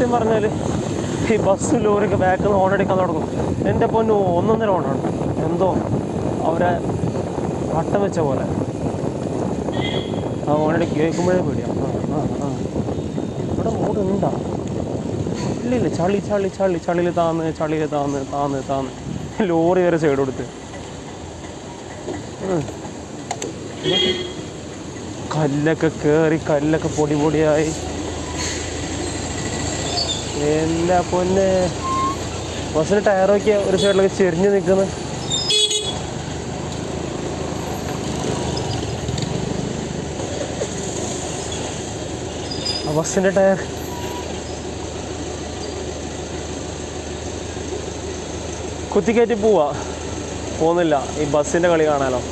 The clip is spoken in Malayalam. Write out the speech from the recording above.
സത്യം പറഞ്ഞാൽ ഈ ബസ് ലോറിയൊക്കെ ബാക്കിൽ നിന്ന് ഹോണടിക്കാൻ തുടങ്ങും. എൻ്റെ പൊന്നു 1.5 ഹോണാണ്. എന്തോ അവരെ വട്ടം വെച്ച പോലെ ആ ഹോണടി കേൾക്കുമ്പോഴേ പേടിയാണ്. ഇവിടെ മൂടുണ്ടാ? ഇല്ലില്ല, ചളിയിൽ താന്ന് ലോറി വരെ സൈഡ് കൊടുത്ത് കല്ലൊക്കെ കയറി കല്ലൊക്കെ പൊടിയായി. എല്ലാ പൊന്നെ ബസ്സിന് ടയറൊക്കെ ഒരു സൈഡിലൊക്കെ ചെരിഞ്ഞ് നിൽക്കുന്നു. ആ ബസ്സിൻ്റെ ടയർ കുത്തിക്കയറ്റി പോകുന്നില്ല. ഈ ബസ്സിൻ്റെ കളി കാണാനോ.